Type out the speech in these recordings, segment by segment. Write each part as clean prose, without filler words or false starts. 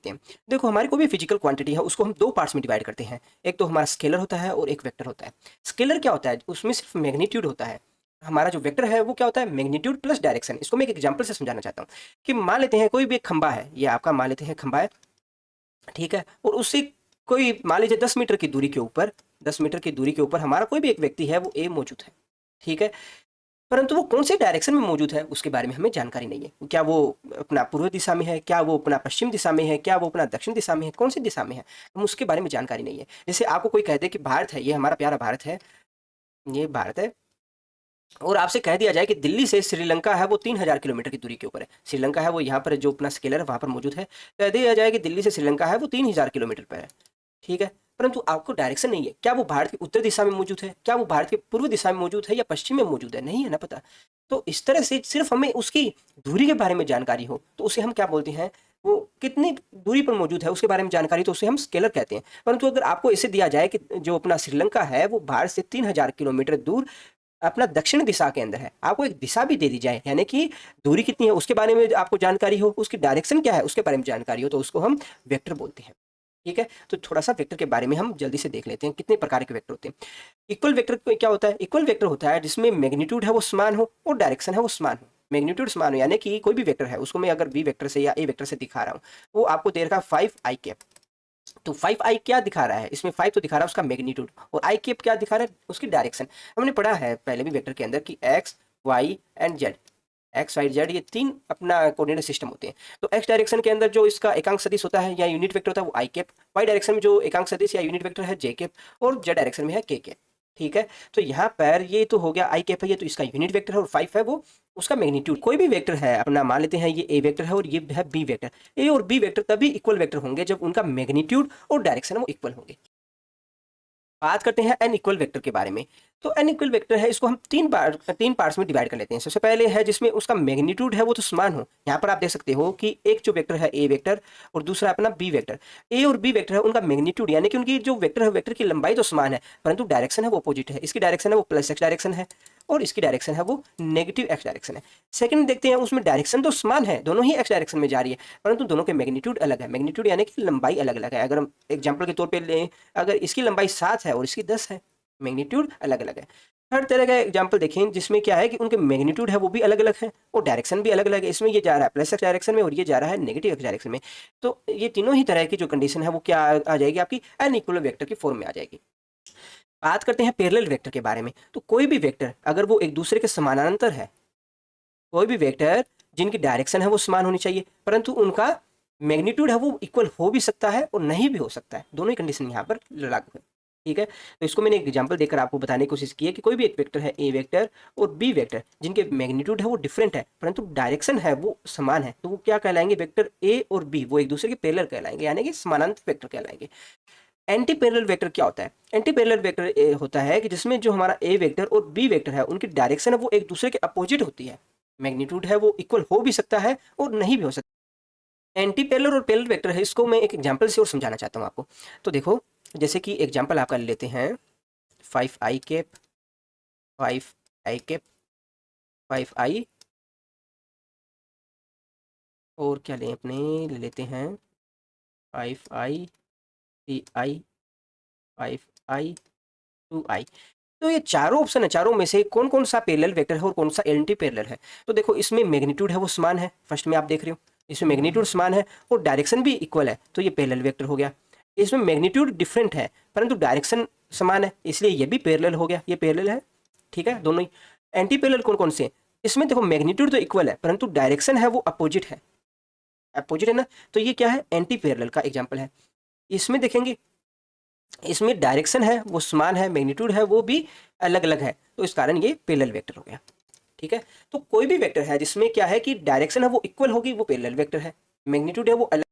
देखते हैं। देखो हमारी कोई भी फिजिकल क्वांटिटी है उसको हम दो पार्ट्स में डिवाइड करते हैं, एक तो हमारा स्केलर होता है और एक वेक्टर होता है। स्केलर क्या होता है, उसमें सिर्फ मैग्नीट्यूड होता है। हमारा जो वेक्टर है वो क्या होता है, मैग्नीट्यूड प्लस डायरेक्शन। इसको मैं एक एग्जांपल से समझाना चाहता हूँ कि मान लेते हैं कोई भी एक खंबा है, ये आपका मान लेते हैं खंबा है, ठीक है, और उससे कोई मान लीजिए 10 मीटर की दूरी के ऊपर, 10 मीटर की दूरी के ऊपर हमारा कोई भी एक व्यक्ति है, वो ए मौजूद है, ठीक है, परंतु वो कौन से डायरेक्शन में मौजूद है उसके बारे में हमें जानकारी नहीं है। क्या वो अपना पूर्व दिशा में है, क्या वो अपना पश्चिम दिशा में है, क्या वो अपना दक्षिण दिशा में है, कौन सी दिशा में है, हम उसके बारे में जानकारी नहीं है। जैसे आपको कोई कह दे कि भारत है, ये हमारा प्यारा भारत है, ये भारत है, और आपसे कह दिया जाए कि दिल्ली से श्रीलंका है वो 3000 किलोमीटर की दूरी के ऊपर है, श्रीलंका है वो यहाँ पर जो अपना स्केलर है वहाँ पर मौजूद है, कह दिया जाए कि दिल्ली से श्रीलंका है वो 3000 किलोमीटर पर है, ठीक है, परंतु आपको डायरेक्शन नहीं है, क्या वो भारत की उत्तर दिशा में मौजूद है, क्या वो भारत के पूर्व दिशा में मौजूद है या पश्चिम में मौजूद है, नहीं है ना पता। तो इस तरह से सिर्फ हमें उसकी दूरी के बारे में जानकारी हो तो उसे हम क्या बोलते हैं, वो कितनी दूरी पर मौजूद है उसके बारे में जानकारी, तो उसे हम स्केलर कहते हैं। परंतु अगर आपको इसे दिया जाए कि जो अपना श्रीलंका है वो भारत से 3000 किलोमीटर दूर अपना दक्षिण दिशा के अंदर है, आपको एक दिशा भी दे दी जाए, यानी कि दूरी कितनी है उसके बारे में आपको जानकारी हो, उसकी डायरेक्शन क्या है उसके बारे में जानकारी हो, तो उसको हम वेक्टर बोलते हैं, ठीक है। तो थोड़ा सा वेक्टर के बारे में हम जल्दी से देख लेते हैं, कितने प्रकार के वेक्टर होते हैं। इक्वल वेक्टर क्या होता है, इक्वल वेक्टर होता है जिसमें मैग्नीट्यूड है वो समान हो और डायरेक्शन है वो समान हो। मैग्नीट्यूड समान हो यानी कि कोई भी वेक्टर है उसको मैं अगर बी वेक्टर से या ए वेक्टर से दिखा रहा हूँ, वो आपको दे रखा 5i कैप, तो 5i क्या दिखा रहा है, इसमें 5 तो दिखा रहा है उसका मैग्नीट्यूड, और i कैप क्या दिखा रहा है, उसकी डायरेक्शन। हमने पढ़ा है पहले भी वेक्टर के अंदर कि X Y and Z, X Y Z ये तीन अपना कोऑर्डिनेट सिस्टम होते हैं। तो एक्स डायरेक्शन के अंदर जो इसका एकांक सदिश होता है या यूनिट वेक्टर होता है वो आई कैप, वाई डायरेक्शन में जो एकांक सदिश या यूनिट वेक्टर है जे कैप, और जेड डायरेक्शन में है के कैप, ठीक है। तो यहाँ पर ये तो हो गया आई कैप है, ये तो इसका यूनिट वेक्टर है, और 5 है वो उसका मैग्नीट्यूड। कोई भी वेक्टर है अपना मान लेते हैं ये ए वेक्टर है और ये है बी वेक्टर, ए और बी वेक्टर तभी इक्वल वेक्टर होंगे जब उनका मैग्नीट्यूड और डायरेक्शन वो इक्वल होंगे। बात करते हैं एन इक्वल वेक्टर के बारे में। तो एन इक्वल वेक्टर है इसको हम तीन पार्ट्स में डिवाइड कर लेते हैं। सबसे पहले है जिसमें उसका मैग्नीट्यूड है वो तो समान हो, यहाँ पर आप देख सकते हो कि एक जो वेक्टर है ए वेक्टर और दूसरा अपना बी वेक्टर। ए और बी वेक्टर है उनका मैग्नीट्यूड यानी कि उनकी जो वेक्टर है वेक्टर की लंबाई तो समान है, परंतु डायरेक्शन है वो अपोजिट है। इसकी डायरेक्शन है वो प्लस एक्स डायरेक्शन है और इसकी डायरेक्शन है वो नेगेटिव एक्स डायरेक्शन है। सेकंड देखते हैं उसमें डायरेक्शन तो समान है, दोनों ही एक्स डायरेक्शन में जा रही है, परंतु दोनों के मैग्नीट्यूड अलग है। मैग्नीट्यूड यानी कि लंबाई अलग अलग है। अगर हम एग्जाम्पल के तौर पर लें, अगर इसकी लंबाई 7 है और इसकी 10 है, मैग्नीट्यूड अलग अलग है। हर तरह का एग्जाम्पल देखें जिसमें क्या है कि उनके मैग्नीट्यूड है वो भी अलग अलग है और डायरेक्शन भी अलग अलग है। इसमें ये जा रहा है प्लस एक्स डायरेक्शन में और ये जा रहा है नेगेटिव एक्स डायरेक्शन में। तो ये तीनों ही तरह की जो कंडीशन है वो क्या आ जाएगी, आपकी अनइक्वल वेक्टर की फॉर्म में आ जाएगी। बात करते हैं पैरेलल वेक्टर के बारे में। तो कोई भी वेक्टर अगर वो एक दूसरे के समानांतर है, कोई भी वेक्टर जिनकी डायरेक्शन है वो समान होनी चाहिए परंतु उनका मैग्नीट्यूड है वो इक्वल हो भी सकता है और नहीं भी हो सकता है, दोनों ही कंडीशन यहाँ पर लागू है, ठीक है। तो इसको मैंने एक एग्जांपल देकर आपको बताने की कोशिश की है कि कोई भी एक वेक्टर है ए वेक्टर और बी वेक्टर जिनके मैग्नीट्यूड है वो डिफरेंट है परंतु डायरेक्शन है वो समान है, तो वो क्या कहलाएंगे, वेक्टर ए और बी वो एक दूसरे के पैरेलल कहलाएंगे यानी कि समानांतर वेक्टर कहलाएंगे। एंटी पैरेलल वेक्टर क्या होता है, एंटी पैरेलल वेक्टर होता है कि जिसमें जो हमारा ए वेक्टर और बी वेक्टर है उनकी डायरेक्शन है वो एक दूसरे के अपोजिट होती है, मैग्नीट्यूड है वो इक्वल हो भी सकता है और नहीं भी हो सकता। एंटी पैरेलल और पैरेलल वेक्टर है, इसको मैं एक एग्जांपल से और समझाना चाहता हूँ आपको। तो देखो जैसे कि एग्जांपल आपका ले लेते हैं 5i cap 5i cap 5i, और क्या लें अपने, ले लेते हैं 5i 3i 5i 2i। तो ये चारों ऑप्शन है, चारों में से कौन कौन सा पैरेलल वेक्टर है और कौन सा एंटी पैरेलल है। तो देखो इसमें मैग्नीट्यूड है वो समान है, फर्स्ट में आप देख रहे हो इसमें मैग्नीट्यूड समान है और डायरेक्शन भी इक्वल है, तो ये पैरेलल वेक्टर हो गया। इसमें मैग्नीट्यूड डिफरेंट है परंतु डायरेक्शन समान है, इसलिए ये भी पैरेलल हो गया, ये पैरेलल है, ठीक है दोनों ही। एंटी पैरेलल कौन कौन से, इसमें देखो मैग्नीट्यूड तो इक्वल है परंतु डायरेक्शन है वो अपोजिट है, अपोजिट है ना, तो ये क्या है, एंटी पैरेलल का एग्जाम्पल है। इसमें देखेंगे इसमें डायरेक्शन है वो समान है, मैग्नीट्यूड है वो भी अलग अलग है, तो इस कारण ये पैरेलल वेक्टर हो गया, ठीक है। तो कोई भी वेक्टर है जिसमें क्या है कि डायरेक्शन है वो इक्वल होगी वो पैरेलल वेक्टर है, मैग्नीट्यूड है वो अलग।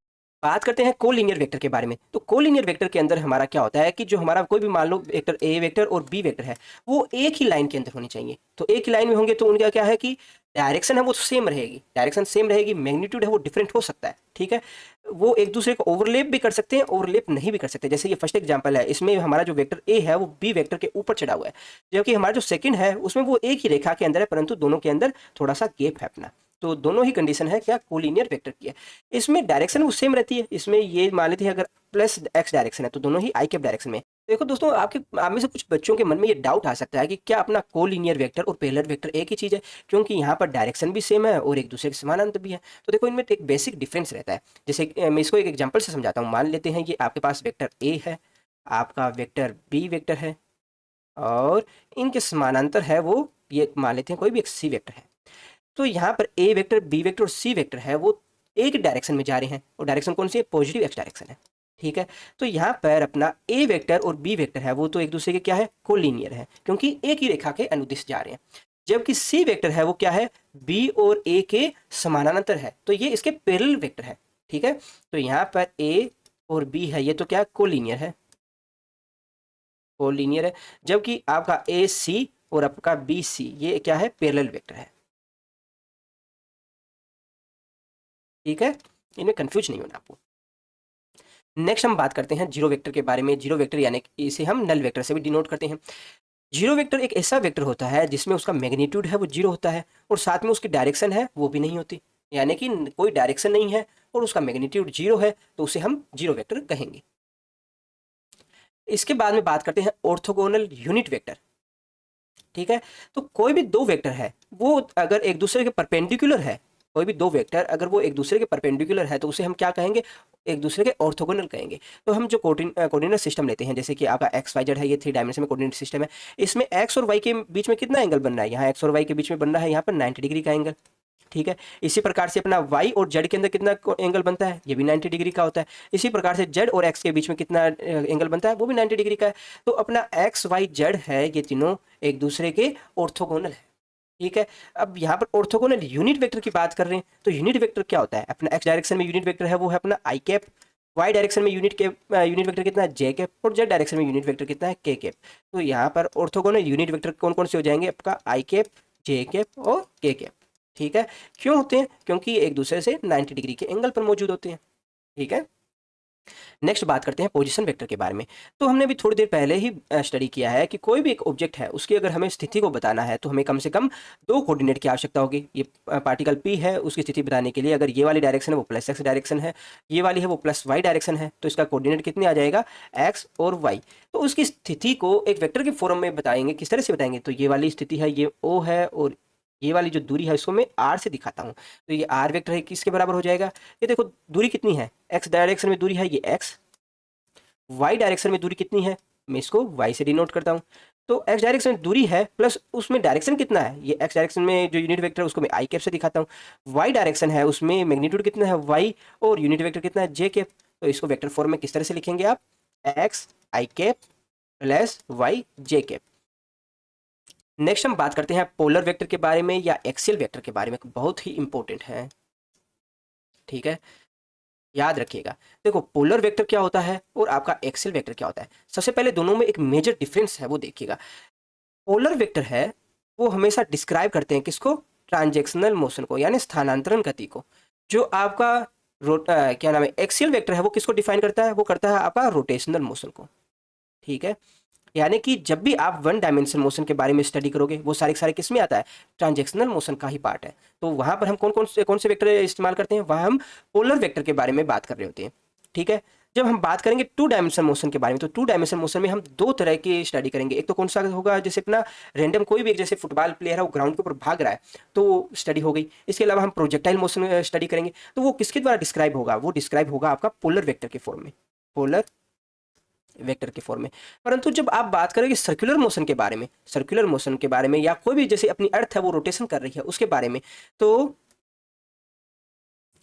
बात करते हैं कोलिनियर वेक्टर के बारे में। तो कोलिनियर वेक्टर के अंदर हमारा क्या होता है कि जो हमारा कोई भी मान लो वेक्टर ए वेक्टर और बी वेक्टर है वो एक ही लाइन के अंदर होनी चाहिए, तो एक ही लाइन में होंगे तो उनका क्या है कि डायरेक्शन है वो सेम रहेगी, डायरेक्शन सेम रहेगी, मैग्नीट्यूड है वो डिफरेंट हो सकता है, ठीक है। वो एक दूसरे को ओवरलेप भी कर सकते हैं, ओवरलेप नहीं भी कर सकते। जैसे ये फर्स्ट एग्जांपल है, इसमें हमारा जो वेक्टर ए है वो बी वेक्टर के ऊपर चढ़ा हुआ है, जबकि हमारा जो सेकंड है उसमें वो एक ही रेखा के अंदर है परंतु दोनों के अंदर थोड़ा सा गैप है अपना, तो दोनों ही कंडीशन है क्या, कोलिनियर वेक्टर की है। इसमें डायरेक्शन वो सेम रहती है, इसमें ये मान लेते हैं अगर प्लस एक्स डायरेक्शन है तो दोनों ही आई कैप डायरेक्शन में। देखो दोस्तों, आप में से कुछ बच्चों के मन में ये डाउट आ सकता है कि क्या अपना कोलिनियर वेक्टर और पेलर वेक्टर एक ही चीज़ है, क्योंकि यहाँ पर डायरेक्शन भी सेम है और एक दूसरे के समानांतर भी है। तो देखो इनमें एक बेसिक डिफरेंस रहता है। जैसे मैं इसको एक एग्जाम्पल से समझाता हूँ। मान लेते हैं ये आपके पास वेक्टर ए है, आपका वेक्टर बी वेक्टर है, और इनके समानांतर है वो, ये मान लेते हैं कोई भी एक सी वेक्टर है। तो यहाँ पर ए वेक्टर, बी वेक्टर और सी वेक्टर है वो एक डायरेक्शन में जा रहे हैं, और डायरेक्शन कौन सी है, पॉजिटिव एक्स डायरेक्शन है। ठीक है, तो यहाँ पर अपना ए वेक्टर और बी वेक्टर है वो तो एक दूसरे के क्या है, कोलिनियर है, क्योंकि एक ही रेखा के अनुदिश जा रहे हैं। जबकि सी वेक्टर है वो क्या है, बी और ए के समानांतर है, तो ये इसके पैरेलल वेक्टर है। ठीक है, तो यहाँ पर ए और बी है, ये तो क्या कोलिनियर है, कोलिनियर है। जबकि आपका ए सी और आपका बी सी ये क्या है, पैरेलल वेक्टर है। ठीक है, इनमें कंफ्यूज नहीं होना आपको। नेक्स्ट हम बात करते हैं जीरो वेक्टर के बारे में। जीरो वेक्टर यानी कि इसे हम नल वेक्टर से भी डिनोट करते हैं। जीरो वेक्टर एक ऐसा वेक्टर होता है जिसमें उसका मैग्नीट्यूड है वो जीरो होता है, और साथ में उसकी डायरेक्शन है वो भी नहीं होती, यानी कि कोई डायरेक्शन नहीं है और उसका मैग्नीट्यूड जीरो है, तो उसे हम जीरो वेक्टर कहेंगे। इसके बाद में बात करते हैं ऑर्थोगोनल यूनिट वेक्टर। ठीक है, तो कोई भी दो वेक्टर है वो अगर एक दूसरे के परपेंडिकुलर है, कोई भी दो वेक्टर अगर वो एक दूसरे के परपेंडिकुलर है तो उसे हम क्या कहेंगे, एक दूसरे के ऑर्थोगोनल कहेंगे। तो हम जो कोऑर्डिनेट सिस्टम लेते हैं, जैसे कि आपका एक्स वाई जेड है, ये 3 डायमेंशन में कोऑर्डिनेट सिस्टम है। इसमें एक्स और वाई के बीच में कितना एंगल बन रहा है, यहाँ एक्स और वाई के बीच में बन रहा है यहाँ पर 90 डिग्री का एंगल। ठीक है, इसी प्रकार से अपना y और z के अंदर कितना एंगल बनता है, ये भी 90 डिग्री का होता है। इसी प्रकार से z और x के बीच में कितना एंगल बनता है, वो भी 90 डिग्री का है। तो अपना x y z है, ये तीनों एक दूसरे के ऑर्थोगोनल है। ठीक है, अब यहाँ पर ऑर्थोगोनल यूनिट वेक्टर की बात कर रहे हैं, तो यूनिट वेक्टर क्या होता है, अपना x डायरेक्शन में यूनिट वेक्टर है वो है अपना आई कैप, y डायरेक्शन में यूनिट वेक्टर कितना है, जे कैप, और z डायरेक्शन में यूनिट वेक्टर कितना है, के कैप। तो यहाँ पर ऑर्थोगोनल यूनिट वेक्टर कौन कौन से हो जाएंगे, आपका आई कैप, जे कैप और के कैप। ठीक है, क्यों होते हैं, क्योंकि एक दूसरे से 90 डिग्री के एंगल पर मौजूद होते हैं। ठीक है, नेक्स्ट बात करते हैं पोजीशन वेक्टर के बारे में। तो हमने भी थोड़ी देर पहले ही स्टडी किया है कि कोई भी एक ऑब्जेक्ट है उसकी अगर हमें स्थिति को बताना है तो हमें कम से कम 2 कोऑर्डिनेट की आवश्यकता होगी। ये पार्टिकल पी है, उसकी स्थिति बताने के लिए अगर ये वाली डायरेक्शन है वो प्लस एक्स डायरेक्शन है, ये वाली है वो प्लस वाई डायरेक्शन है, तो इसका कोऑर्डिनेट कितने आ जाएगा, एक्स और वाई। तो उसकी स्थिति को एक वेक्टर के फॉर्म में बताएंगे, किस तरह से बताएंगे, तो ये वाली स्थिति है, ये ओ है, और ये वाली जो दूरी है इसको मैं आर से दिखाता हूँ। तो ये आर वेक्टर है, किसके बराबर हो जाएगा, ये देखो दूरी कितनी है, एक्स डायरेक्शन में दूरी है ये एक्स, वाई डायरेक्शन में दूरी कितनी है, मैं इसको वाई से डिनोट करता हूँ। तो एक्स डायरेक्शन में दूरी है प्लस उसमें डायरेक्शन कितना है, ये एक्स डायरेक्शन में जो यूनिट वेक्टर है उसको मैं आई कैप से दिखाता हूँ। वाई डायरेक्शन है उसमें मैग्नीट्यूड कितना है वाई, और यूनिट वेक्टर कितना है जे कैप। तो इसको वेक्टर फॉर्म में किस तरह से लिखेंगे आप, x I cap plus Y J cap. Next हम बात करते हैं पोलर वेक्टर के बारे में या एक्सियल वेक्टर के बारे में, बहुत ही इंपॉर्टेंट है। ठीक है, याद रखिएगा। देखो पोलर वेक्टर क्या होता है और आपका एक्सियल वेक्टर क्या होता है। सबसे पहले दोनों में एक मेजर डिफरेंस है वो देखिएगा। पोलर वेक्टर है वो हमेशा डिस्क्राइब करते हैं किसको, ट्रांजैक्शनल मोशन को, यानी स्थानांतरण गति को। जो आपका क्या नाम है एक्सियल वेक्टर है वो किसको डिफाइन करता है, वो करता है आपका रोटेशनल मोशन को। ठीक है, यानी कि जब भी आप वन डायमेंशन मोशन के बारे में स्टडी करोगे वो सारे किस में आता है, ट्रांजैक्शनल मोशन का ही पार्ट है। तो वहां पर हम कौन से वेक्टर इस्तेमाल करते हैं, वहां हम पोलर वेक्टर के बारे में बात कर रहे होते हैं। ठीक है, जब हम बात करेंगे टू डायमेंशन मोशन के बारे में, तो टू डायमेंशन मोशन में हम 2 तरह की स्टडी करेंगे। एक तो कौन सा होगा, जैसे अपना रैंडम कोई भी, जैसे फुटबॉल प्लेयर है वो ग्राउंड के ऊपर भाग रहा है तो वो स्टडी हो गई। इसके अलावा हम प्रोजेक्टाइल मोशन स्टडी करेंगे, तो वो किसके द्वारा डिस्क्राइब होगा, वो डिस्क्राइब होगा आपका पोलर वेक्टर के फॉर्म में, पोलर वेक्टर के फॉर्म में। परंतु जब आप बात करेंगे सर्कुलर मोशन के बारे में, सर्कुलर मोशन के बारे में, या कोई भी जैसे अपनी अर्थ है वो रोटेशन कर रही है उसके बारे में, तो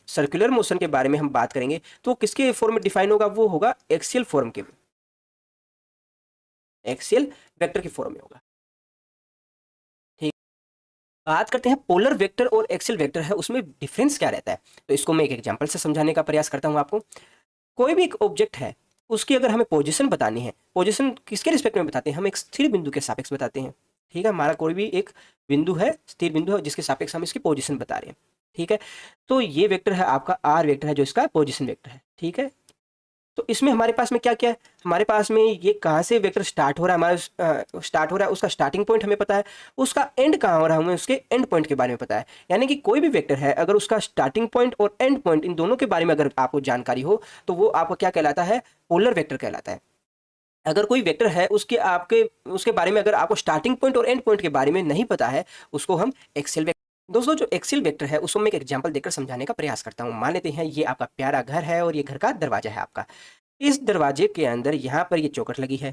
सर्कुलर मोशन के बारे में हम बात करेंगे तो किसके फॉर्म में डिफाइन होगा, वो होगा एक्सियल फॉर्म के, एक्सियल वेक्टर के फॉर्म में होगा। ठीक, बात करते हैं पोलर वेक्टर और एक्सियल वेक्टर है उसमें डिफरेंस क्या रहता है। तो इसको मैं एक एग्जांपल से समझाने का प्रयास करता हूं आपको। कोई भी एक ऑब्जेक्ट है उसकी अगर हमें पोजीशन बतानी है, पोजीशन किसके रिस्पेक्ट में बताते हैं, हम एक स्थिर बिंदु के सापेक्ष बताते हैं। ठीक है, हमारा कोई भी एक बिंदु है, स्थिर बिंदु है, जिसके सापेक्ष हम इसकी पोजीशन बता रहे हैं। ठीक है, तो ये वेक्टर है आपका आर वेक्टर है जो इसका पोजीशन वेक्टर है। ठीक है, तो इसमें हमारे पास में क्या क्या है, हमारे पास में ये कहाँ से वेक्टर स्टार्ट हो रहा है, हमारा स्टार्ट हो रहा है उसका स्टार्टिंग पॉइंट हमें पता है, उसका एंड कहाँ हो रहा है हमें उसके एंड पॉइंट के बारे में पता है। यानी कि कोई भी वेक्टर है अगर उसका स्टार्टिंग पॉइंट और एंड पॉइंट इन दोनों के बारे में अगर आपको जानकारी हो तो वो आपको क्या कहलाता है, पोलर वेक्टर कहलाता है। अगर कोई वेक्टर है उसके बारे में अगर आपको स्टार्टिंग पॉइंट और एंड पॉइंट के बारे में नहीं पता है, उसको हम एक्सियल वेक्टर। दोस्तों जो एक्सियल वेक्टर है उसको मैं एक एग्जांपल देकर समझाने का प्रयास करता हूं। मान लेते हैं ये आपका प्यारा घर है और ये घर का दरवाजा है आपका। इस दरवाजे के अंदर यहाँ पर ये चौखट लगी है,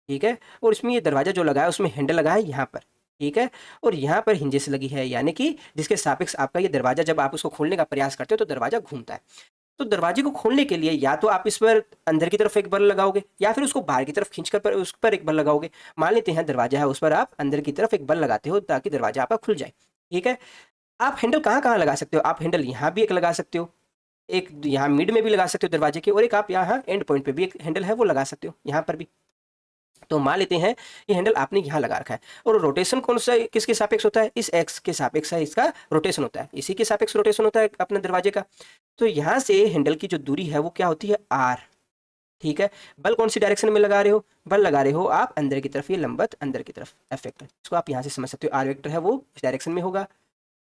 ठीक है, और इसमें ये दरवाजा जो लगा है उसमें हैंडल लगा है यहाँ पर, ठीक है, और यहाँ पर हिंजेस लगी है, यानी कि जिसके सापेक्ष आपका ये दरवाजा जब आप उसको खोलने का प्रयास करते हो तो दरवाजा घूमता है। तो दरवाजे को खोलने के लिए या तो आप इस पर अंदर की तरफ एक बल लगाओगे या फिर उसको बाहर की तरफ खींचकर पर उस पर एक बल लगाओगे। मान लेते हैं दरवाजा है उस पर आप अंदर की तरफ एक बल लगाते हो ताकि दरवाजा आपका खुल जाए, ठीक है। आप हैंडल कहाँ कहाँ लगा सकते हो, आप हैंडल यहाँ भी एक लगा सकते हो, एक यहाँ मिड में भी लगा सकते हो दरवाजे के, और एक आप यहाँ एंड पॉइंट पे भी एक हैंडल है वो लगा सकते हो यहाँ पर भी। तो मान लेते हैं ये हैंडल आपने यहाँ लगा रखा है, और रोटेशन कौन सा किसके सापेक्ष होता है, इस एक्स के सापेक्ष है इसका रोटेशन होता है, इसी के सापेक्ष रोटेशन होता है अपने दरवाजे का। तो यहाँ से हैंडल की जो दूरी है वो क्या होती है, आर, ठीक है। बल कौन सी डायरेक्शन में लगा रहे हो, बल लगा रहे हो आप अंदर की तरफ, ये लंबवत अंदर की तरफ एफ वेक्टर, इसको आप यहाँ से समझ सकते हो। आर वेक्टर है वो इस डायरेक्शन में होगा,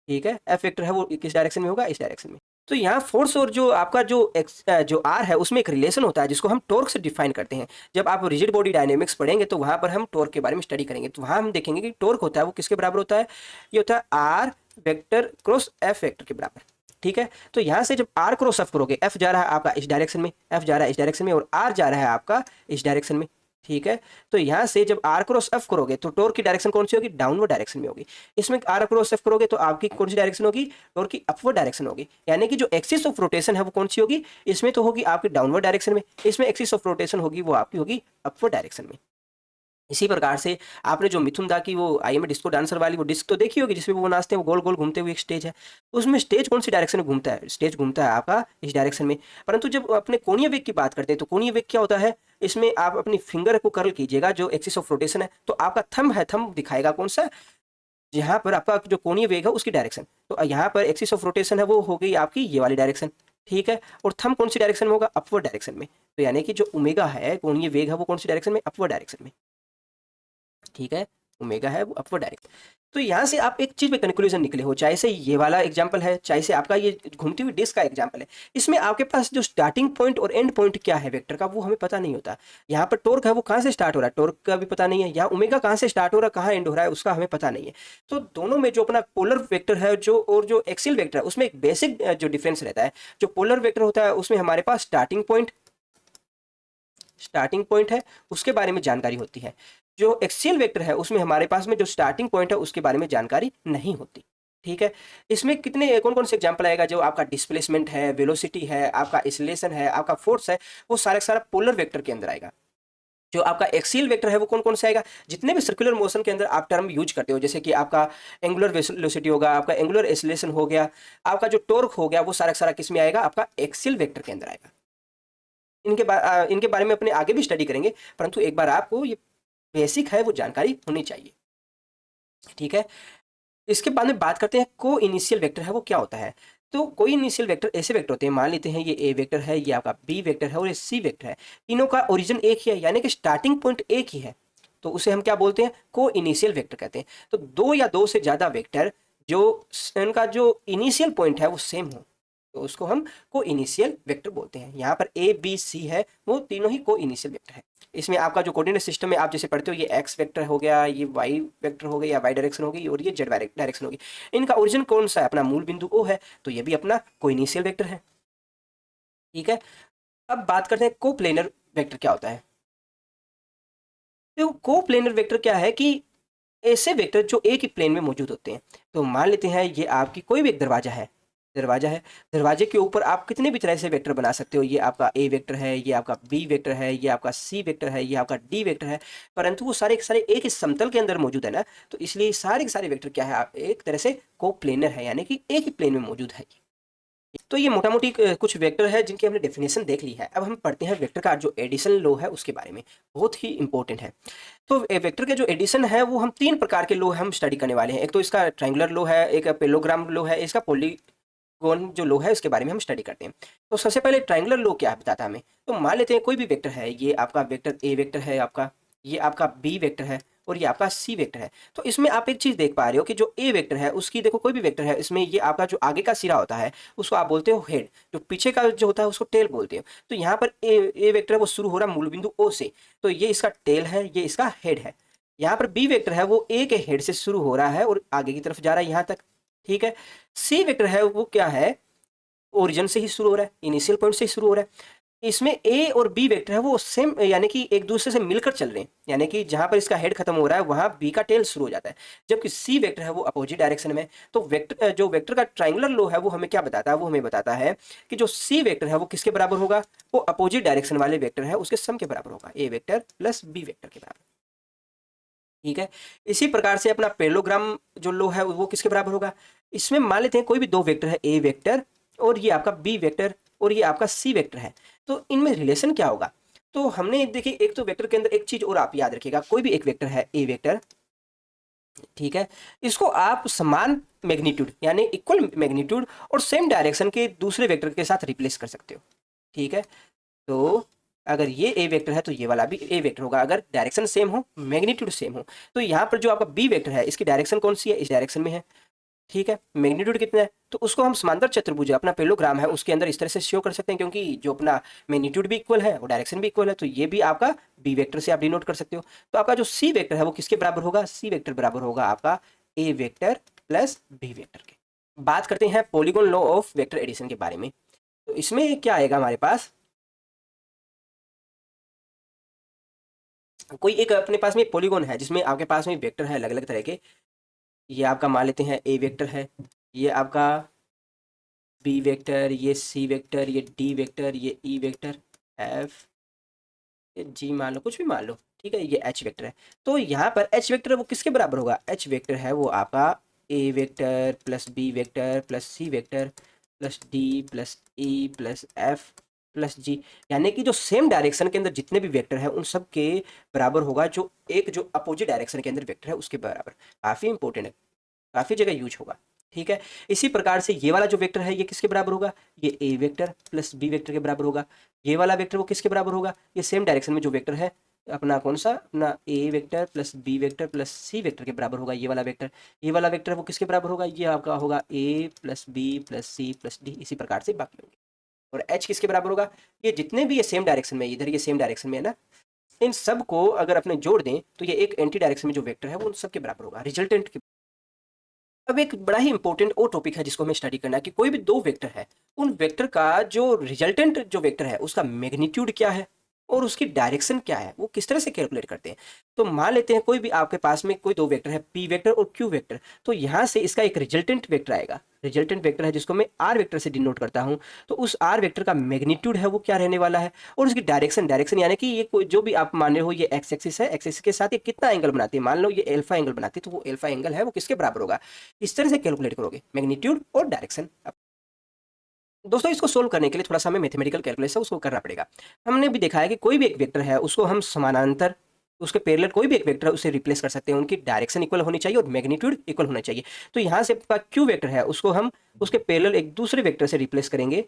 ठीक है, एफ वेक्टर है वो किस डायरेक्शन में होगा, इस डायरेक्शन में। तो यहाँ फोर्स और जो आपका जो आर है उसमें एक रिलेशन होता है जिसको हम टॉर्क से डिफाइन करते हैं। जब आप रिजिड बॉडी डायनेमिक्स पढ़ेंगे तो वहाँ पर हम टॉर्क के बारे में स्टडी करेंगे, तो वहाँ हम देखेंगे कि टॉर्क होता है वो किसके बराबर होता है, ये होता है R vector cross F vector के बराबर, ठीक है। तो यहाँ से जब आर क्रॉस एफ करोगे, एफ जा रहा है आपका इस डायरेक्शन में, एफ जा रहा है इस डायरेक्शन में, और आर जा रहा है आपका इस डायरेक्शन में, ठीक है। तो यहाँ से जब आर क्रॉस एफ करोगे तो टॉर्क की डायरेक्शन कौन सी होगी, डाउनवर्ड डायरेक्शन में होगी। इसमें आर क्रॉस एफ करोगे तो आपकी कौन सी डायरेक्शन होगी, टॉर्क की अपवर्ड डायरेक्शन होगी। यानी कि जो एक्सिस ऑफ रोटेशन है वो कौन सी होगी, इसमें तो होगी आपकी डाउनवर्ड डायरेक्शन में, इसमें एक्सिस ऑफ रोटेशन होगी वो आपकी होगी अपवर्ड डायरेक्शन में। इसी प्रकार से आपने जो मिथुन दा की वो आई एम डिस्को डांसर वाली वो डिस्क तो देखी होगी जिसमें वो नाचते हैं, वो गोल गोल घूमते हुए एक स्टेज है, उसमें स्टेज कौन सी डायरेक्शन में घूमता है, स्टेज घूमता है आपका इस डायरेक्शन में। परंतु जब अपने कोणीय वेग की बात करते हैं तो कोणीय वेग क्या होता है, इसमें आप अपनी फिंगर को कर्ल कीजिएगा, जो एक्सिस ऑफ रोटेशन है तो आपका थंब है, थंब दिखाएगा कौन सा, यहाँ पर आपका जो कोणीय वेग है उसकी डायरेक्शन। तो यहाँ पर एक्सिस ऑफ रोटेशन है वो हो गई आपकी ये वाली डायरेक्शन, ठीक है, और थंब कौन सी डायरेक्शन में होगा, अपवर्ड डायरेक्शन में। तो यानी कि जो ओमेगा है कोणीय वेग है वो कौन सी डायरेक्शन में, अपवर्ड डायरेक्शन में, ठीक है, ओमेगा है वो अपवर्ड डायरेक्शन। तो यहाँ से आप एक चीज पे कंक्लूजन निकले हो, चाहे से ये वाला एग्जांपल है चाहे से आपका ये घूमती हुई डिस्क का एग्जांपल है, इसमें आपके पास जो स्टार्टिंग पॉइंट और एंड पॉइंट क्या है वेक्टर का वो हमें पता नहीं होता। यहाँ पर टॉर्क है वो कहाँ से स्टार्ट हो रहा है, टॉर्क का भी पता नहीं है, यहाँ ओमेगा कहाँ से स्टार्ट हो रहा है कहाँ एंड हो रहा है उसका हमें पता नहीं है। तो दोनों में जो अपना पोलर वेक्टर है जो और जो एक्सियल वेक्टर है उसमें एक बेसिक जो डिफरेंस रहता है। जो पोलर वेक्टर होता है उसमें हमारे पास स्टार्टिंग पॉइंट है उसके बारे में जानकारी होती है, जो एक्सियल वेक्टर है उसमें हमारे पास में जो स्टार्टिंग पॉइंट है उसके बारे में जानकारी नहीं होती, ठीक है। इसमें कितने कौन कौन से एग्जांपल आएगा, जो आपका डिस्प्लेसमेंट है, वेलोसिटी है, आपका एक्सीलरेशन है, आपका फोर्स है, वो सारा सारा पोलर वेक्टर के अंदर आएगा। जो आपका एक्सियल वेक्टर है वो कौन कौन से आएगा, जितने भी सर्कुलर मोशन के अंदर आप टर्म यूज करते हो, जैसे कि आपका एंगुलर वेलोसिटी होगा, आपका एंगुलर एक्सीलरेशन हो गया, आपका जो टॉर्क हो गया, वो सारा सारा किस में आएगा, आपका एक्सियल वेक्टर के अंदर आएगा। इनके बारे में अपने आगे भी स्टडी करेंगे, परंतु एक बार आपको ये बेसिक है वो जानकारी होनी चाहिए, ठीक है। इसके बाद में बात करते हैं को इनिशियल वेक्टर है वो क्या होता है। तो कोई इनिशियल वेक्टर ऐसे वेक्टर होते हैं, मान लेते हैं ये ए वेक्टर है, ये आपका बी वेक्टर है और ये सी वेक्टर है, तीनों का ओरिजिन एक ही है, यानी कि स्टार्टिंग पॉइंट एक ही है, तो उसे हम क्या बोलते हैं, को इनिशियल वेक्टर कहते हैं। तो दो या दो से ज्यादा वेक्टर जो उनका जो इनिशियल पॉइंट है वो सेम हो तो उसको हम को इनिशियल वेक्टर बोलते हैं। यहाँ पर ए बी सी है वो तीनों ही को इनिशियल वेक्टर है। इसमें आपका जो कोऑर्डिनेट सिस्टम में आप जैसे पढ़ते हो, ये एक्स वेक्टर हो गया, ये वाई वेक्टर हो गया या वाई डायरेक्शन होगी, और ये जेड डायरेक्शन होगी, इनका ओरिजिन कौन सा है, अपना मूल बिंदु ओ है, तो ये भी अपना को इनिशियल वेक्टर है, ठीक है। अब बात करते हैं को प्लेनर वेक्टर क्या होता है। तो को प्लेनर वेक्टर क्या है कि ऐसे वेक्टर जो एक ही प्लेन में मौजूद होते हैं। तो मान लेते हैं ये आपकी कोई भी एक दरवाजा है, दरवाजे के ऊपर आप कितने भी तरह से वेक्टर बना सकते हो, ये आपका ए वेक्टर है, ये आपका बी वेक्टर है, ये आपका सी वेक्टर है, ये आपका डी वेक्टर है, परंतु वो सारे के सारे एक ही समतल के अंदर मौजूद है ना, तो इसलिए सारे के सारे वेक्टर क्या है, आप एक तरह से कोप्लेनर है, यानी कि एक ही प्लेन में मौजूद है। तो ये मोटा मोटी कुछ वेक्टर है जिनकी हमने डेफिनेशन देख ली है। अब हम पढ़ते हैं वेक्टर का जो एडिशन लॉ है उसके बारे में, बहुत ही इंपॉर्टेंट है। तो वेक्टर के जो एडिशन है वो हम तीन प्रकार के लॉ हम स्टडी करने वाले हैं। एक तो इसका ट्रायंगुलर लॉ है, एक पैरेललोग्राम लॉ है, इसका पैरागोन जो लो है उसके बारे में हम स्टडी करते हैं। तो सबसे पहले ट्रायंगुलर लो क्या बताता है हमें। तो मान लेते हैं कोई भी वेक्टर है, ये आपका वेक्टर ए वेक्टर है आपका, ये आपका बी वेक्टर है और ये आपका सी वेक्टर है। तो इसमें आप एक चीज देख पा रहे हो कि जो ए वेक्टर है उसकी, देखो कोई भी वेक्टर है इसमें ये आपका जो आगे का सिरा होता है उसको आप बोलते हो हेड, जो पीछे का जो होता है उसको टेल बोलते हो। तो यहाँ पर ए वेक्टर है वो शुरू हो रहा है मूल बिंदु ओ से, तो ये इसका टेल है, ये इसका हेड है। यहाँ पर बी वेक्टर है वो ए के हेड से शुरू हो रहा है और आगे की तरफ जा रहा है यहाँ तक, ठीक है। सी वेक्टर है वो क्या है, ओरिजिन से ही शुरू हो रहा है, इनिशियल पॉइंट से ही शुरू हो रहा है। इसमें ए और बी वेक्टर है वो सेम, यानी कि एक दूसरे से मिलकर चल रहे हैं, यानी कि जहां पर इसका हेड खत्म हो रहा है वहां बी का टेल शुरू हो जाता है। जबकि सी वेक्टर है वो अपोजिट डायरेक्शन में। तो वेक्टर, जो वेक्टर का ट्रायंगुलर लो है वो हमें क्या बताता है, वो हमें बताता है कि जो सी वेक्टर है वो किसके बराबर होगा, वो अपोजिट डायरेक्शन वाले वेक्टर है उसके सम के बराबर होगा, ए वेक्टर प्लस बी वेक्टर के बराबर, ठीक है। इसी प्रकार से अपना पैरेललोग्राम जो लो है वो किसके बराबर होगा। इसमें मान लेते हैं कोई भी दो वेक्टर है, ए वेक्टर और ये आपका बी वेक्टर और ये आपका सी वेक्टर है। तो इनमें रिलेशन क्या होगा। तो हमने देखिए एक तो वेक्टर के अंदर एक चीज और आप याद रखिएगा, कोई भी एक वेक्टर है ए वेक्टर, ठीक है, इसको आप समान मैग्नीट्यूड यानी इक्वल मैग्नीट्यूड और सेम डायरेक्शन के दूसरे वेक्टर के साथ रिप्लेस कर सकते हो, ठीक है। तो अगर ये ए वेक्टर है तो ये वाला भी ए वेक्टर होगा, अगर डायरेक्शन सेम हो, मैग्नीट्यूड सेम हो। तो यहाँ पर जो आपका बी वेक्टर है इसकी डायरेक्शन कौन सी है, इस डायरेक्शन में है, ठीक है। मैग्नीट्यूड कितना है, तो उसको हम समांतर चतुर्भुज अपना पैरेललोग्राम है उसके अंदर इस तरह से शो कर सकते हैं, क्योंकि जो अपना मैग्नीट्यूड भी इक्वल है और डायरेक्शन भी इक्वल है, तो ये भी आपका बी वेक्टर से आप डिनोट कर सकते हो। तो आपका जो सी वेक्टर है वो किसके बराबर होगा, सी वेक्टर बराबर होगा आपका A vector plus B vector के। बात करते हैं polygon law of vector addition के बारे में। तो इसमें क्या आएगा हमारे पास, कोई एक अपने पास में पॉलीगॉन है जिसमें आपके पास में वेक्टर है अलग अलग तरह के। ये आपका मान लेते हैं ए वेक्टर है, ये आपका बी वेक्टर, ये सी वेक्टर, ये डी वेक्टर, ये ई वेक्टर, एफ, ये जी मान लो, कुछ भी मान लो, ठीक है। ये एच वेक्टर है। तो यहाँ पर एच वेक्टर वो किसके बराबर होगा, एच वेक्टर है वो आपका A vector plus B vector plus C vector plus D plus E plus F plus G, यानी कि जो सेम डायरेक्शन के अंदर जितने भी वेक्टर हैं उन सब के बराबर होगा, जो एक जो अपोजिट डायरेक्शन के अंदर वेक्टर है उसके बराबर। काफ़ी इंपॉर्टेंट है, काफ़ी जगह यूज होगा, ठीक है। इसी प्रकार से ये वाला जो वेक्टर है ये किसके बराबर होगा, ये ए वेक्टर प्लस बी वेक्टर के बराबर होगा। ये वाला वेक्टर वो किसके बराबर होगा, ये सेम डायरेक्शन में जो वेक्टर है अपना कौन सा, अपना A vector plus B vector plus C vector के बराबर होगा ये वाला वेक्टर। ये वाला वेक्टर वो किसके बराबर होगा, ये आपका होगा A plus B plus C plus D, इसी प्रकार से बाकी होंगे। और एच किसके बराबर होगा, ये जितने भी ये सेम डायरेक्शन में, इधर ये सेम डायरेक्शन में है ना, इन सब को अगर अपने जोड़ दें तो ये एक एंटी डायरेक्शन में जो वेक्टर है वो उन सब के बराबर होगा, रिजल्टेंट के। अब एक बड़ा ही इंपॉर्टेंट और टॉपिक है जिसको हमें स्टडी करना है कि कोई भी दो वेक्टर है, उन वेक्टर का जो रिजल्टेंट जो वेक्टर है उसका मैग्नीट्यूड क्या है और उसकी डायरेक्शन क्या है, वो किस तरह से कैलकुलेट करते हैं। तो मान लेते हैं कोई भी आपके पास में कोई दो वेक्टर है, पी वेक्टर और क्यू वेक्टर। तो यहाँ से इसका एक रिजल्टेंट वेक्टर आएगा, रिजल्टेंट वेक्टर है जिसको मैं आर वेक्टर से डिनोट करता हूँ। तो उस आर वेक्टर का मैग्नीट्यूड है वो क्या रहने वाला है, और उसकी डायरेक्शन, डायरेक्शन यानी कि ये कोई जो भी आप मान रहे हो ये एक्स एक्सिस है, एक्स एक्सिस के साथ ये कितना एंगल बनाती है, मान लो ये एल्फा एंगल बनाती है, तो वो एल्फा एंगल है वो किसके बराबर होगा। इस तरह से कैलकुलेट करोगे मैग्नीट्यूड और डायरेक्शन। दोस्तों इसको सोल्व करने के लिए थोड़ा सा हमें मैथमेटिकल कैलकुलेशन उसको करना पड़ेगा। हमने भी देखा है कि कोई भी एक वेक्टर है उसको हम समानांतर, उसके पैरेलल कोई भी एक वेक्टर है उसे रिप्लेस कर सकते हैं, उनकी डायरेक्शन इक्वल होनी चाहिए और मैग्नीट्यूड इक्वल होना चाहिए। तो यहाँ से आपका क्यू वेक्टर है उसको हम उसके पैरेलल एक दूसरे वेक्टर से रिप्लेस करेंगे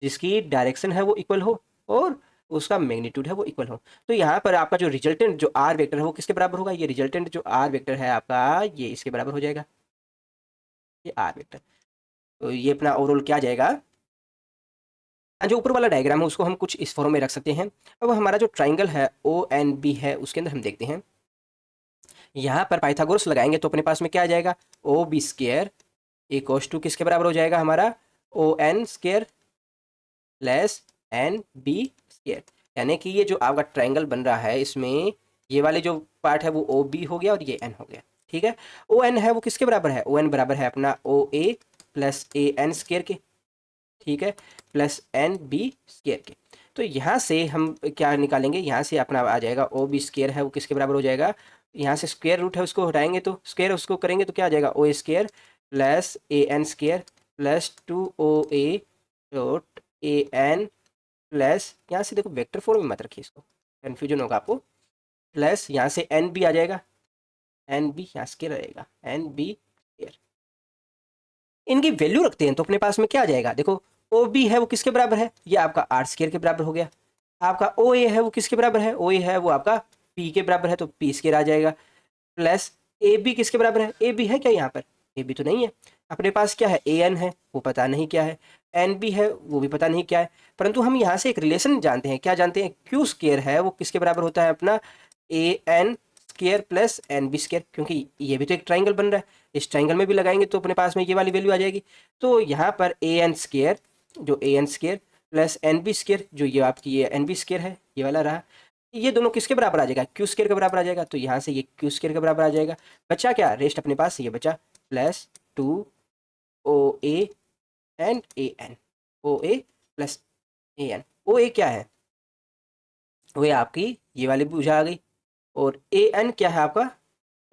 जिसकी डायरेक्शन है वो इक्वल हो और उसका मैग्नीट्यूड है वो इक्वल हो। तो यहाँ पर आपका जो रिजल्टेंट जो आर वेक्टर है वो किसके बराबर होगा, ये रिजल्टेंट जो आर वेक्टर है आपका ये इसके बराबर हो जाएगा, ये आर वेक्टर। तो ये अपना ओवरऑल क्या जाएगा, जो ऊपर वाला डायग्राम है उसको हम कुछ इस फॉर्म में रख सकते हैं। अब हमारा जो ट्राइंगल है ओ एन बी है उसके अंदर हम देखते हैं, यहाँ पर पाइथागोरस लगाएंगे तो अपने पास में क्या आ जाएगा, O B square equals to किसके बराबर हो जाएगा हमारा, O N square less N B square. यानी कि ये जो आपका ट्राइंगल बन रहा है इसमें ये वाले जो पार्ट है वो ओ बी हो गया और ये एन हो गया, ठीक है। ओ एन है वो किसके बराबर है, ओ एन बराबर है अपना ओ A plus A N square के, ठीक है, प्लस एन बी स्क्वायर के। तो यहाँ से हम क्या निकालेंगे, यहाँ से अपना आ जाएगा ओ बी स्क्वायर है वो किसके बराबर हो जाएगा, यहाँ से स्क्वायर रूट है उसको हटाएंगे तो स्क्वायर उसको करेंगे तो क्या आ जाएगा, O square plus A N square plus two O A dot A N plus, यहाँ से देखो वेक्टर फॉर्म में मत रखिए इसको, कन्फ्यूजन होगा आपको, प्लस यहाँ से एन बी आ जाएगा, एन बी यहाँ स्क्वायर रहेगा, एन बी स्क्वायर। इनकी वैल्यू रखते हैं तो अपने पास में क्या आ जाएगा, देखो ओ बी है वो किसके बराबर है, ये आपका आर स्क्वायर के बराबर हो गया। आपका ओ ए है वो किसके बराबर है, ओ ए है वो आपका पी के बराबर है, तो पी स्क्वायर आ जाएगा। प्लस ए बी किसके बराबर है, ए बी है क्या यहाँ पर, ए बी तो नहीं है। अपने पास क्या है, ए एन है वो पता नहीं क्या है, एन बी है वो भी पता नहीं क्या है, परंतु हम यहाँ से एक रिलेशन जानते हैं, क्या जानते हैं, क्यू स्क्वायर है वो किसके बराबर होता है अपना, A N square plus N B square, क्योंकि ये भी तो एक ट्राइंगल बन रहा है, इस ट्राइंगल में भी लगाएंगे तो अपने पास में ये वाली वैल्यू आ जाएगी। तो यहाँ पर ए एन स्क्वायर, जो A N square plus N B square, जो ये आपकी ये एन बी स्क्वायर है ये वाला रहा, ये दोनों किसके बराबर आ जाएगा, क्यू स्क्वायर के बराबर आ जाएगा, तो यहाँ से ये क्यू स्क्वायर के बराबर आ जाएगा। बचा क्या, रेस्ट अपने पास ये बचा plus 2 O A and A N, O A plus A N. O A क्या है, वो आपकी ये वाली भुजा आ गई, और ए एन क्या है आपका,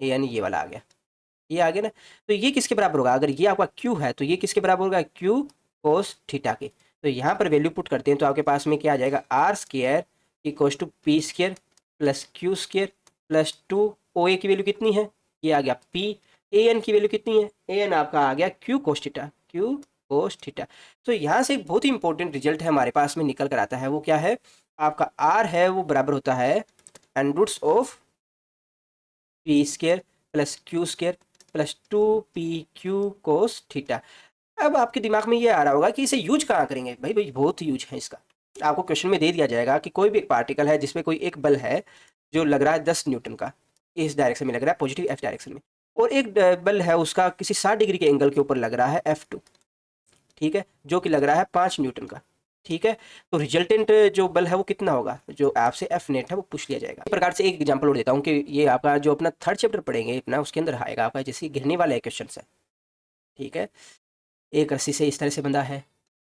ए एन ये वाला आ गया, ये आ गया ना। तो ये किसके बराबर होगा, अगर ये आपका क्यू है तो ये किसके बराबर होगा, क्यू कोस थीटा के। तो यहाँ पर वैल्यू पुट करते हैं तो आपके पास में क्या आ जाएगा, R square equals to P square plus Q square plus 2 O A की वैल्यू कितनी है, ये आ गया पी, ए एन की वैल्यू कितनी है, ए एन आपका आ गया Q cos theta, Q cos theta. तो यहाँ से एक बहुत ही इंपॉर्टेंट रिजल्ट है हमारे पास में निकल कर आता है, वो क्या है, आपका आर है वो बराबर होता है under roots of P square plus Q square plus 2 PQ cos theta. अब आपके दिमाग में ये आ रहा होगा कि इसे यूज कहाँ करेंगे, भाई भाई बहुत यूज है इसका। आपको क्वेश्चन में दे दिया जाएगा कि कोई भी एक पार्टिकल है जिसमें कोई एक बल है जो लग रहा है 10 न्यूटन का, इस डायरेक्शन में लग रहा है पॉजिटिव एफ डायरेक्शन में, और एक बल है उसका किसी 60 डिग्री के एंगल के ऊपर लग रहा है F2, ठीक है, जो कि लग रहा है 5 न्यूटन का, ठीक है। तो रिजल्टेंट जो बल है वो कितना होगा, जो आपसे एफ नेट है वो पूछ लिया जाएगा। इस प्रकार से एक एग्जांपल और देता हूँ कि ये आपका जो अपना थर्ड चैप्टर पढ़ेंगे अपना, उसके अंदर आएगा आपका जैसे घिरने वाला क्वेश्चन है, ठीक है। एक रस्सी से इस तरह से बंधा है,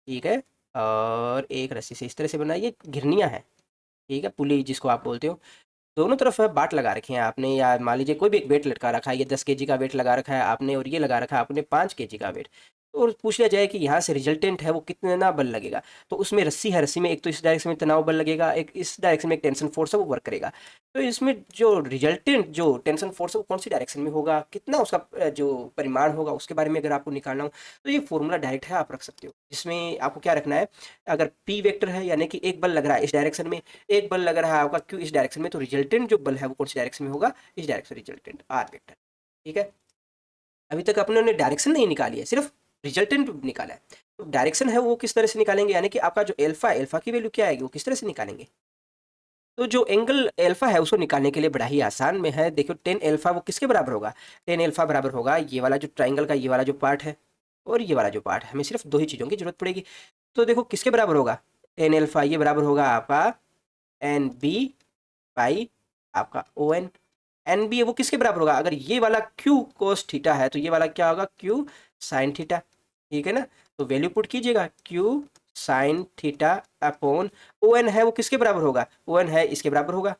ठीक है, और एक रस्सी से इस तरह से बना है, ये घिरनियाँ है, ठीक है, पुली जिसको आप बोलते हो। दोनों तरफ बाट लगा रखे हैं आपने, या मान लीजिए कोई भी एक वेट लटका रखा है, ये 10 केजी का वेट लगा रखा है आपने, और ये लगा रखा है आपने 5 केजी का वेट। और पूछ लिया जाए कि यहाँ से रिजल्टेंट है वो कितना बल लगेगा, तो उसमें रस्सी है, रस्सी में एक तो इस डायरेक्शन में तनाव बल लगेगा, एक इस डायरेक्शन में एक टेंशन फोर्स है वो वर्क करेगा। तो इसमें जो रिजल्टेंट जो टेंशन फोर्स है वो कौन सी डायरेक्शन में होगा, कितना उसका जो परिमाण होगा उसके बारे में अगर आपको निकालना हो तो ये फॉर्मूला डायरेक्ट है, आप रख सकते हो। जिसमें आपको क्या रखना है, अगर पी वेक्टर है यानी कि एक बल लग रहा है इस डायरेक्शन में, एक बल लग रहा है आपका क्यू इस डायरेक्शन में, तो रिजल्टेंट जो बल है वो कौन सी डायरेक्शन में होगा, इस डायरेक्शन, रिजल्टेंट आर वेक्टर, ठीक है। अभी तक अपने ने डायरेक्शन नहीं निकाली है, सिर्फ रिजल्टेंट निकाला है। तो डायरेक्शन है वो किस तरह से निकालेंगे, यानी कि आपका जो एल्फा, एल्फा की वैल्यू क्या आएगी वो किस तरह से निकालेंगे। तो जो एंगल एल्फा है उसको निकालने के लिए बड़ा ही आसान में है, देखो 10 एल्फा वो किसके बराबर होगा, 10 एल्फा बराबर होगा ये वाला जो ट्राइंगल का ये वाला जो पार्ट है और ये वाला जो पार्ट है, हमें सिर्फ दो ही चीज़ों की जरूरत पड़ेगी। तो देखो किसके बराबर होगा, 10 एल्फा ये बराबर होगा आपका एन बी बाई आपका ओ एन, एन बी वो किसके बराबर होगा, अगर ये वाला क्यू कोस थीटा है तो ये वाला क्या होगा, क्यू साइन थीटा, ठीक है ना। तो वैल्यू पुट कीजिएगा, Q sine theta upon O N है वो किसके बराबर होगा, ओ एन है इसके बराबर होगा,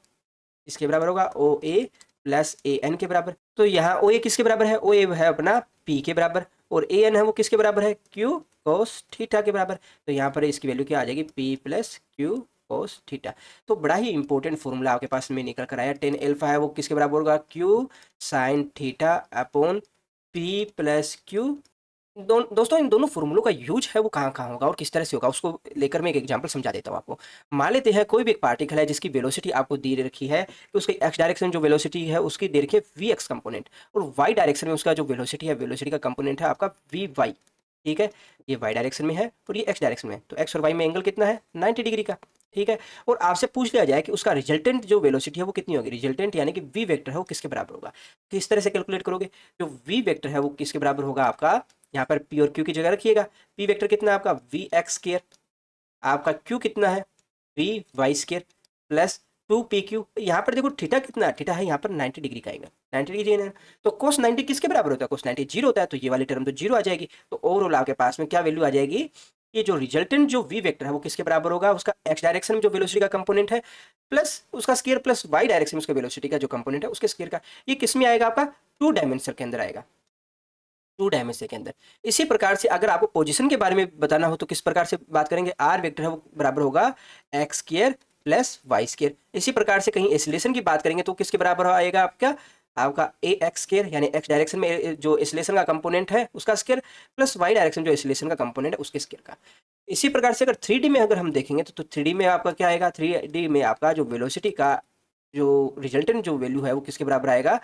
इसके बराबर होगा ओ ए प्लस ए एन के बराबर। तो यहाँ ओ ए किसके बराबर है, ओ ए है अपना पी के बराबर, और ए एन है वो किसके बराबर है, क्यू कोस थीटा के बराबर। तो यहाँ पर इसकी वैल्यू क्या आ जाएगी, P plus Q cos theta. तो बड़ा ही इंपॉर्टेंट फॉर्मूला आपके पास में निकल कर आया, 10 एल्फा है वो किसके बराबर होगा, Q sine theta upon P plus Q. दोस्तों इन दोनों फॉर्मूलों का यूज है वो कहाँ कहाँ होगा और किस तरह से होगा उसको लेकर मैं एक एग्जांपल समझा देता हूँ आपको। मान लेते हैं कोई भी एक पार्टिकल है जिसकी वेलोसिटी आपको दे रखी है कि उसकी एक्स डायरेक्शन जो वेलोसिटी है उसकी दे रखी है वी एक्स कंपोनेंट, और वाई डायरेक्शन में उसका जो वेलोसिटी है, वेलोसिटी का कंपोनेंट है आपका वी वाई, ठीक है। ये वाई डायरेक्शन में है और ये एक्स डायरेक्शन में है, तो एक्स और वाई में एंगल कितना है, 90 डिग्री का, ठीक है। और आपसे पूछ लिया जाए कि उसका रिजल्टेंट जो वेलोसिटी है वो कितनी होगी, रिजल्टेंट यानी कि वी वेक्टर है वो किसके बराबर होगा, किस तरह से कैलकुलेट करोगे, जो वी वेक्टर है वो किसके बराबर होगा आपका, यहाँ पर पी और क्यू की जगह रखिएगा, पी वेक्टर कितना है आपका वी एक्स स्क्वायर, आपका क्यू कितना है V Y square plus 2 PQ। यहाँ पर देखो थीटा कितना है, थीटा है यहाँ पर 90 डिग्री का एंगल, 90 डिग्री है, तो कोस 90 किसके बराबर होता है, कोस 90 जीरो होता है, तो ये वाली टर्म तो जीरो आ जाएगी। तो ओवरऑल आपके पास में क्या वैल्यू आ जाएगी, ये जो रिजल्टेंट जो वी वेक्टर है वो किसके बराबर होगा, उसका एक्स डायरेक्शन में जो वेलोसिटी का कंपोनेंट है प्लस उसका स्क्वायर प्लस वाई डायरेक्शन में उसका वेलोसिटी का जो कंपोनेंट है उसके स्क्वायर का, ये किस में आएगा आपका 2 डायमेंशन के अंदर आएगा, 2 डायमेंशन के अंदर। इसी प्रकार से अगर आपको पोजीशन के बारे में बताना हो तो किस प्रकार से बात करेंगे, आर वेक्टर है वो बराबर होगा X square plus Y square. इसी प्रकार से कहीं एसिलेशन की बात करेंगे तो किसके बराबर आएगा आपका आपका ए एक्स स्केयर यानी एक्स डायरेक्शन में जो एक्सीलरेशन का कंपोनेंट है उसका स्केयर प्लस वाई डायरेक्शन जो एक्सीलरेशन का कंपोनेंट है उसके स्केयर का। इसी प्रकार से अगर 3D में अगर हम देखेंगे तो 3D में आपका क्या आएगा, 3D में आपका जो वेलोसिटी का जो रिजल्टेंट जो वैल्यू है वो किसके बराबर आएगा,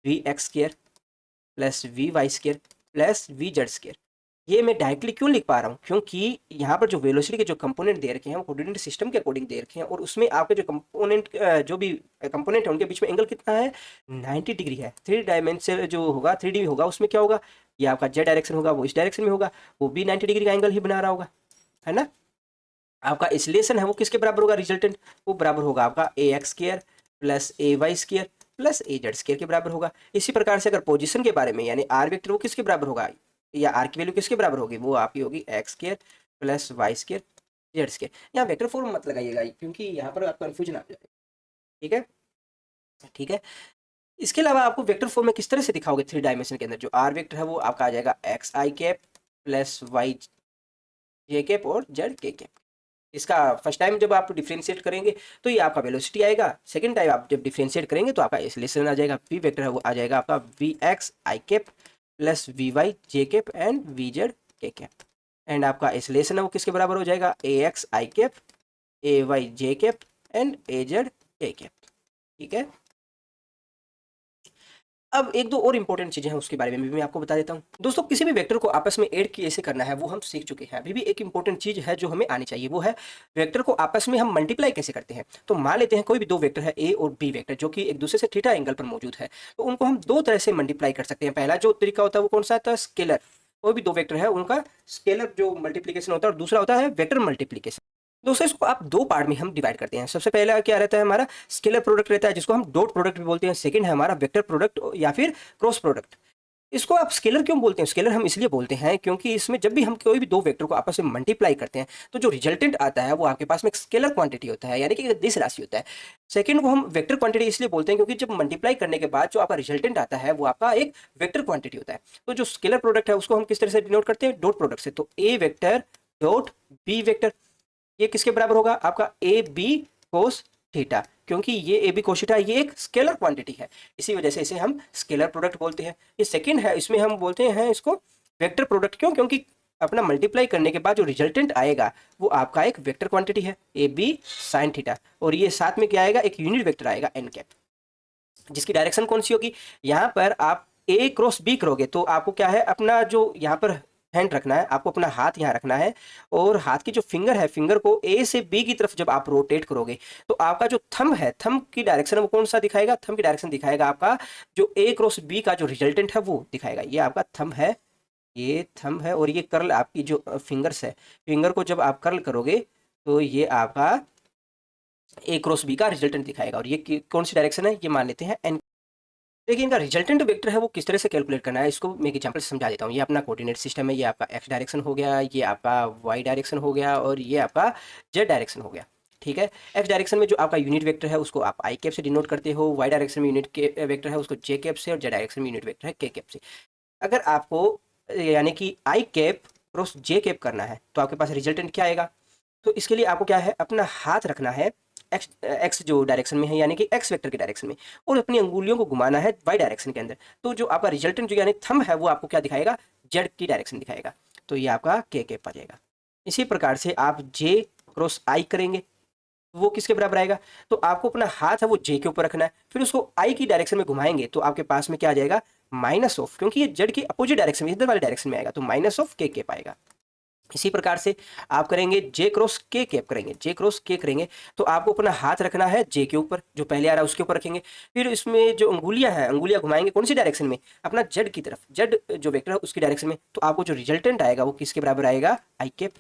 V X square plus V Y square plus V Z square. ये मैं डायरेक्टली क्यों लिख पा रहा हूँ, क्योंकि यहाँ पर जो वेलोसिटी के जो कंपोनेंट दे रखे हैं वो कोऑर्डिनेट सिस्टम के अकॉर्डिंग दे रखे हैं और उसमें आपके जो कंपोनेंट जो भी कंपोनेंट है उनके बीच में एंगल कितना है, 90 डिग्री है। 3 डायमेंशन जो होगा 3D होगा उसमें क्या होगा, ये आपका जेड डायरेक्शन होगा वो इस डायरेक्शन में होगा, वो भी 90 डिग्री का एंगल ही बना रहा होगा, है ना। आपका एक्सीलरेशन है वो किसके बराबर होगा, रिजल्टेंट वो बराबर होगा आपका ए एक्स स्केयर प्लस ए वाई स्केयर प्लस ए जेड स्केयर के बराबर होगा। इसी प्रकार से अगर पोजीशन के बारे में यानी आर वेक्टर वो किसके बराबर होगा, या आर की वैल्यू किसके बराबर होगी, वो आपकी होगी X square plus Y square Z square. यहाँ वेक्टर फॉर्म मत लगाइएगा क्योंकि यहाँ पर आप कन्फ्यूजन आ जाएगा, ठीक है, ठीक है। इसके अलावा आपको वेक्टर फॉर्म में किस तरह से दिखाओगे 3 डायमेंशन के अंदर, जो आर वेक्टर है वो आपका आ जाएगा x I cap plus Y J cap और जेड के कैप। इसका फर्स्ट टाइम जब आप डिफरेंशिएट करेंगे तो ये आपका वेलोसिटी आएगा, सेकंड टाइम आप जब डिफरेंशिएट करेंगे तो आपका एक्सीलरेशन आ जाएगा, वी वेक्टर है वो आ जाएगा आपका V X I cap plus V Y J cap and V Z के कैप। एंड आपका एक्सीलरेशन है वो किसके बराबर हो जाएगा, A X I cap A Y J cap and A Z के कैप, ठीक है। अब एक दो और इंपॉर्टेंट चीजें हैं उसके बारे में भी मैं आपको बता देता हूँ। दोस्तों किसी भी वेक्टर को आपस में ऐड कैसे करना है वो हम सीख चुके हैं, अभी भी एक इंपॉर्टेंट चीज है जो हमें आनी चाहिए, वो है वेक्टर को आपस में हम मल्टीप्लाई कैसे करते हैं। तो मान लेते हैं कोई भी दो वेक्टर है ए और बी वेक्टर जो कि एक दूसरे से थीटा एंगल पर मौजूद है, तो उनको हम दो तरह से मल्टीप्लाई कर सकते हैं। पहला जो तरीका होता है वो कौन सा होता है, स्केलर। कोई भी दो वेक्टर है उनका स्केलर जो मल्टीप्लीकेशन होता है, और दूसरा होता है वेक्टर मल्टीप्लीकेशन। दोस्तों इसको आप दो पार्ट में हम डिवाइड करते हैं। सबसे पहला क्या रहता है, हमारा स्केलर प्रोडक्ट रहता है जिसको हम डॉट प्रोडक्ट भी बोलते हैं। सेकंड है हमारा वेक्टर प्रोडक्ट या फिर क्रॉस प्रोडक्ट। इसको आप स्केलर क्यों बोलते हैं, स्केलर हम इसलिए बोलते हैं क्योंकि इसमें जब भी हम कोई भी दो वेक्टर को आपस में मल्टीप्लाई करते हैं तो जो रिजल्टेंट आता है वो आपके पास में एक स्केलर क्वांटिटी होता है, यानी कि दिश राशि होता है। सेकंड को हम वेक्टर क्वांटिटी इसलिए बोलते हैं क्योंकि जब मल्टीप्लाई करने के बाद जो आपका रिजल्टेंट आता है वो आपका एक वेक्टर क्वांटिटी होता है। तो जो स्केलर प्रोडक्ट है उसको हम किस तरह से डिनोट करते हैं, डॉट प्रोडक्ट से। तो ए वेक्टर डॉट बी वेक्टर ये किसके बराबर होगा, आपका ए बी कोस थीटा, क्योंकि ये ए बी कोस थीटा ये एक स्केलर क्वांटिटी है, इसी वजह से इसे हम स्केलर प्रोडक्ट बोलते हैं। ये सेकंड है, इसमें हम बोलते हैं इसको वेक्टर प्रोडक्ट, क्यों, क्योंकि अपना मल्टीप्लाई करने के बाद जो रिजल्टेंट आएगा वो आपका एक वेक्टर क्वांटिटी है ए बी साइन थीटा, और ये साथ में क्या आएगा, एक यूनिट वेक्टर आएगा एन कैप, जिसकी डायरेक्शन कौन सी होगी, यहाँ पर आप ए क्रॉस बी करोगे तो आपको क्या है, अपना जो यहाँ पर हैंड रखना है, आपको अपना हाथ यहाँ रखना है, और हाथ की जो फिंगर है, फिंगर को ए से बी की तरफ जब आप रोटेट करोगे तो आपका जो थंब है, थंब की डायरेक्शन वो कौन सा दिखाएगा, थंब की डायरेक्शन दिखाएगा आपका जो ए क्रॉस बी का जो रिजल्टेंट है वो दिखाएगा। ये आपका थंब है, ये थंब है, और ये कर्ल आपकी जो फिंगर्स है, फिंगर को जब आप कर्ल करोगे तो ये आपका ए क्रॉस बी का रिजल्टेंट दिखाएगा। और ये कौन सी डायरेक्शन है, ये मान लेते हैं एन। देखिए इनका रिजल्टेंट वेक्टर है वो किस तरह से कैलकुलेट करना है, इसको मैं एक एग्जांपल से समझा देता हूँ। ये अपना कोऑर्डिनेट सिस्टम है, ये आपका एक्स डायरेक्शन हो गया, ये आपका वाई डायरेक्शन हो गया, और ये आपका जेड डायरेक्शन हो गया, ठीक है। एक्स डायरेक्शन में जो आपका यूनिट वेक्टर है उसको आप आई कैप से डिनोट करते हो, वाई डायरेक्शन में यूनिट के वेक्टर है उसको जे कैप से, और जेड डायरेक्शन में यूनिट वेक्टर है के कैप से। अगर आपको यानी कि आई कैप क्रॉस जे कैप करना है तो आपके पास रिजल्टेंट क्या आएगा, तो इसके लिए आपको क्या है, अपना हाथ रखना है एक्स एक्स जो डायरेक्शन में है यानी कि एक्स वेक्टर के डायरेक्शन में, और अपनी अंगुलियों को घुमाना है वाई डायरेक्शन के अंदर। तो जो आपका रिजल्टेंट जो यानी थंब है वो आपको क्या दिखाएगा, जेड की डायरेक्शन दिखाएगा, तो ये आपका के कैप आ जाएगा। इसी प्रकार से आप जे क्रॉस आई करेंगे वो किसके बराबर आएगा, तो आपको अपना हाथ है वो जे के ऊपर रखना है, फिर उसको आई की डायरेक्शन में घुमाएंगे तो आपके पास में क्या आ जाएगा, माइनस ऑफ, क्योंकि ये जेड की अपोजिट डायरेक्शन में इधर वाले डायरेक्शन में आएगा, तो माइनस ऑफ के कैप आएगा। इसी प्रकार से आप करेंगे जे क्रॉस के कैप करेंगे, जे क्रॉस के करेंगे तो आपको अपना हाथ रखना है जे के ऊपर, जो पहले आ रहा है उसके ऊपर रखेंगे, फिर इसमें जो अंगुलियां हैं अंगुलियां घुमाएंगे कौन सी डायरेक्शन में, अपना जेड की तरफ, जेड जो वेक्टर है उसकी डायरेक्शन में, तो आपको जो रिजल्टेंट आएगा वो किसके बराबर आएगा, आई कैप,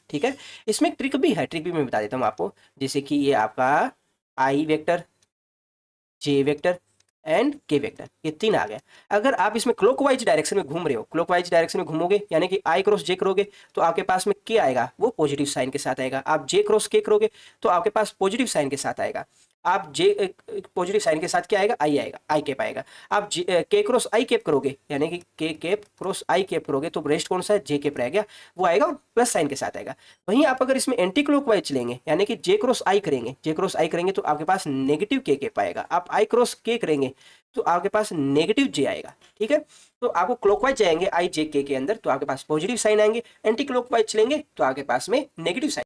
ठीक है। इसमें एक ट्रिक भी है, ट्रिक भी मैं बता देता हूँ आपको, जैसे कि ये आपका आई वेक्टर, जे वेक्टर एंड के वेक्टर, ये तीन आ गया। अगर आप इसमें क्लॉकवाइज डायरेक्शन में घूम रहे हो, क्लॉकवाइज डायरेक्शन में घूमोगे यानी कि आई क्रॉस जे करोगे तो आपके पास में के आएगा वो पॉजिटिव साइन के साथ आएगा, आप जे क्रॉस के करोगे तो आपके पास पॉजिटिव साइन के साथ आएगा। आप जे पॉजिटिव साइन के साथ क्या आएगा, आई आएगा, आई कैप आएगा। आप के क्रॉस आई कैप करोगे, यानी कि के कैप क्रॉस आई कैप करोगे तो रेस्ट कौन सा है, जे कैप रह गया, वो आएगा प्लस साइन के साथ आएगा। वहीं आप अगर इसमें एंटी क्लॉकवाइज चलेंगे, यानी कि जे क्रॉस आई करेंगे, जे क्रॉस आई करेंगे तो आपके पास नेगेटिव के कैप आएगा। आप आई क्रॉस के करेंगे तो आपके पास नेगेटिव जे आएगा, ठीक है। तो आपको क्लॉकवाइज जाएंगे आई जे के अंदर तो आपके पास पॉजिटिव साइन आएंगे, एंटी क्लॉकवाइज चलेंगे तो आपके पास में नेगेटिव साइन